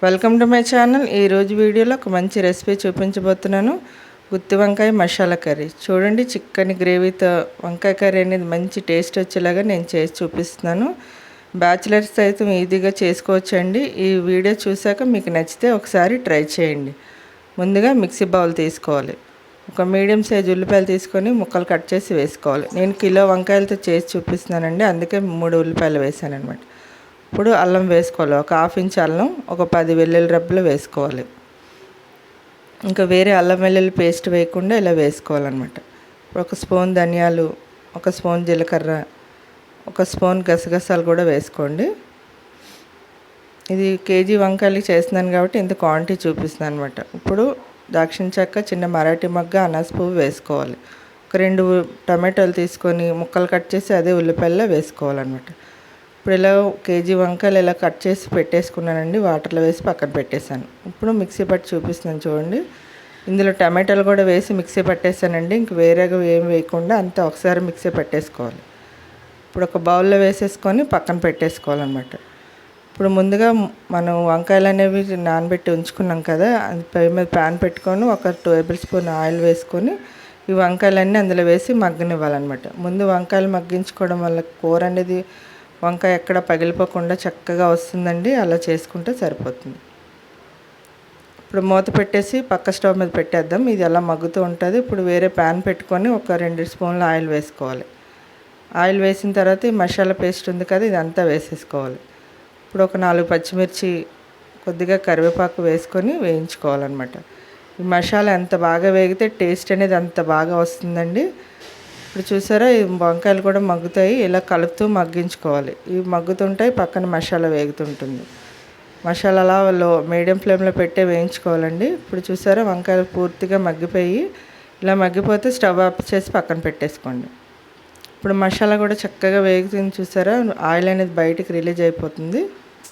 Welcome to my channel. ఈరోజు వీడియోలో ఒక మంచి రెసిపీ చూపించబోతున్నాను. గుత్తి వంకాయ మసాలా కర్రీ. చూడండి, చికెన్ గ్రేవీతో వంకాయ కర్రీ అనేది మంచి టేస్ట్ వచ్చేలాగా నేను చేసి చూపిస్తున్నాను. బ్యాచిలర్స్ అయితే ఈజీగా చేసుకోవచ్చండి. ఈ వీడియో చూసాక మీకు నచ్చితే ఒకసారి ట్రై చేయండి. ముందుగా మిక్సీ బౌల్ తీసుకోవాలి. ఒక మీడియం సైజ్ ఉల్లిపాయలు తీసుకొని ముక్కలు కట్ చేసి వేసుకోవాలి. నేను కిలో వంకాయలతో చేసి చూపిస్తున్నానండి, అందుకే 3 ఉల్లిపాయలు వేసాను అనమాట. ఇప్పుడు అల్లం వేసుకోవాలి. ఒక 1/2 ఇంచ్ అల్లం, ఒక 10 వెల్లుల్లి రెబ్బలు వేసుకోవాలి. ఇంకా వేరే అల్లం వెల్లుల్లి పేస్ట్ వేయకుండా ఇలా వేసుకోవాలన్నమాట. ఒక స్పూన్ ధనియాలు, ఒక స్పూన్ జీలకర్ర, ఒక స్పూన్ గసగసాలు కూడా వేసుకోండి. ఇది కేజీ వంకాయలు చేస్తున్నాను కాబట్టి ఇంత క్వాంటిటీ చూపిస్తున్నాను అనమాట. ఇప్పుడు దాక్షిణ చెక్క, చిన్న మరాఠీ మొగ్గ, అనాస పువ్వు వేసుకోవాలి. ఒక 2 టమాటాలు తీసుకొని ముక్కలు కట్ చేసి అదే ఉల్లిపాయల్లో వేసుకోవాలన్నమాట. ఇప్పుడు ఇలా కేజీ వంకాయలు ఇలా కట్ చేసి పెట్టేసుకున్నానండి. వాటర్లో వేసి పక్కన పెట్టేశాను. ఇప్పుడు మిక్సీ పట్టి చూపిస్తున్నాను చూడండి. ఇందులో టమాటాలు కూడా వేసి మిక్సీ పట్టేసానండి. ఇంక వేరేగా ఏం వేయకుండా అంతా ఒకసారి మిక్సీ పట్టేసుకోవాలి. ఇప్పుడు ఒక బౌల్లో వేసేసుకొని పక్కన పెట్టేసుకోవాలన్నమాట. ఇప్పుడు ముందుగా మనం వంకాయలు అనేవి నానబెట్టి ఉంచుకున్నాం కదా, అది పొయ్యి మీద ప్యాన్ పెట్టుకొని ఒక 2 టేబుల్ స్పూన్ ఆయిల్ వేసుకొని ఈ వంకాయలన్నీ అందులో వేసి మగ్గనివ్వాలన్నమాట. ముందు వంకాయలు మగ్గించుకోవడం వల్ల కూర అనేది వంకాయ ఎక్కడ పగిలిపోకుండా చక్కగా వస్తుందండి. అలా చేసుకుంటే సరిపోతుంది. ఇప్పుడు మూత పెట్టేసి పక్క స్టవ్ మీద పెట్టేద్దాం. ఇది అలా మగ్గుతూ ఉంటుంది. ఇప్పుడు వేరే ప్యాన్ పెట్టుకొని ఒక 2 స్పూన్ల ఆయిల్ వేసుకోవాలి. ఆయిల్ వేసిన తర్వాత ఈ మసాలా పేస్ట్ ఉంది కదా, ఇదంతా వేసేసుకోవాలి. ఇప్పుడు ఒక 4 పచ్చిమిర్చి, కొద్దిగా కరివేపాకు వేసుకొని వేయించుకోవాలన్నమాట. ఈ మసాలా ఎంత బాగా వేగితే టేస్ట్ అనేది అంత బాగా వస్తుందండి. ఇప్పుడు చూసారా, ఈ వంకాయలు కూడా మగ్గుతాయి. ఇలా కలుపుతూ మగ్గించుకోవాలి. ఇవి మగ్గుతుంటాయి, పక్కన మసాలా వేగుతుంటుంది. మసాలా అలా మీడియం ఫ్లేమ్లో పెట్టే వేయించుకోవాలండి. ఇప్పుడు చూసారా, వంకాయలు పూర్తిగా మగ్గిపోయి ఇలా మగ్గిపోతే స్టవ్ ఆఫ్ చేసి పక్కన పెట్టేసుకోండి. ఇప్పుడు మసాలా కూడా చక్కగా వేగుతుంది. చూసారా, ఆయిల్ అనేది బయటికి రిలీజ్ అయిపోతుంది.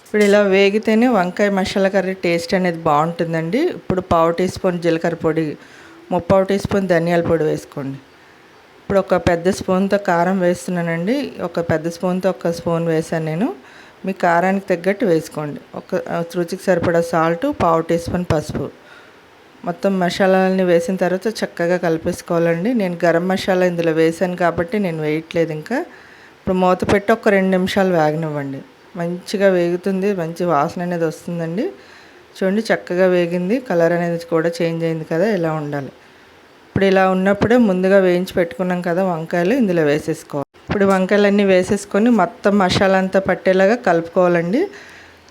ఇప్పుడు ఇలా వేగితేనే వంకాయ మసాలా కర్రీ టేస్ట్ అనేది బాగుంటుందండి. ఇప్పుడు 1/2 టీ స్పూన్ జీలకర్ర పొడి, 3/4 టీ స్పూన్ ధనియాల పొడి వేసుకోండి. ఇప్పుడు ఒక పెద్ద స్పూన్తో కారం వేస్తున్నానండి. ఒక పెద్ద స్పూన్తో ఒక స్పూన్ వేసాను నేను. మీ కారానికి తగ్గట్టు వేసుకోండి. ఒక రుచికి సరిపడా సాల్ట్, 1/2 టీ స్పూన్ పసుపు. మొత్తం మసాలాలని వేసిన తర్వాత చక్కగా కలిపేసుకోవాలండి. నేను గరం మసాలా ఇందులో వేసాను కాబట్టి నేను వేయట్లేదు ఇంకా. ఇప్పుడు మూత పెట్టి ఒక 2 నిమిషాలు వేగనివ్వండి. మంచిగా వేగుతుంది, మంచి వాసన అనేది వస్తుందండి. చూడండి, చక్కగా వేగింది. కలర్ అనేది కూడా చేంజ్ అయింది కదా, ఇలా ఉండాలి. ఇప్పుడు ఇలా ఉన్నప్పుడే ముందుగా వేయించి పెట్టుకున్నాం కదా వంకాయలు, ఇందులో వేసేసుకోవాలి. ఇప్పుడు వంకాయలన్నీ వేసేసుకొని మొత్తం మసాలా అంతా పట్టేలాగా కలుపుకోవాలండి.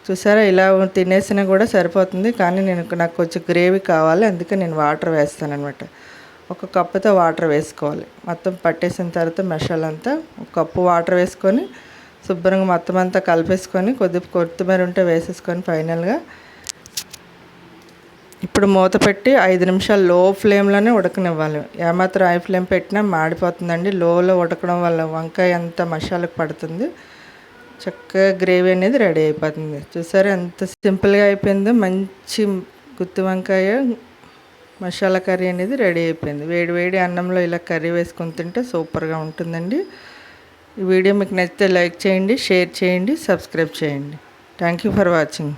చూసారా, ఇలా తినేసినా కూడా సరిపోతుంది. కానీ నాకు కొంచెం గ్రేవీ కావాలి, అందుకే నేను వాటర్ వేస్తాను అనమాట. ఒక కప్పుతో వాటర్ వేసుకోవాలి. మొత్తం పట్టేసిన తర్వాత మసాలా అంతా ఒక కప్పు వాటర్ వేసుకొని శుభ్రంగా మొత్తం అంతా కలిపేసుకొని కొద్దిగా కొత్తిమీర ఉంటే వేసేసుకొని ఫైనల్గా ఇప్పుడు మూత పెట్టి 5 నిమిషాలు లో ఫ్లేమ్లోనే ఉడకనివ్వాలి. ఏమాత్రం హై ఫ్లేమ్ పెట్టినా మాడిపోతుందండి. లోలో ఉడకడం వల్ల వంకాయ అంతా మసాలాకు పడుతుంది. చక్కగా గ్రేవీ అనేది రెడీ అయిపోతుంది. చూసారా ఎంత సింపుల్గా అయిపోయిందో. మంచి గుత్తి వంకాయ మసాలా కర్రీ అనేది రెడీ అయిపోయింది. వేడి వేడి అన్నంలో ఇలా కర్రీ వేసుకొని తింటే సూపర్గా ఉంటుందండి. ఈ వీడియో మీకు నచ్చితే లైక్ చేయండి, షేర్ చేయండి, సబ్స్క్రైబ్ చేయండి. Thank you for watching.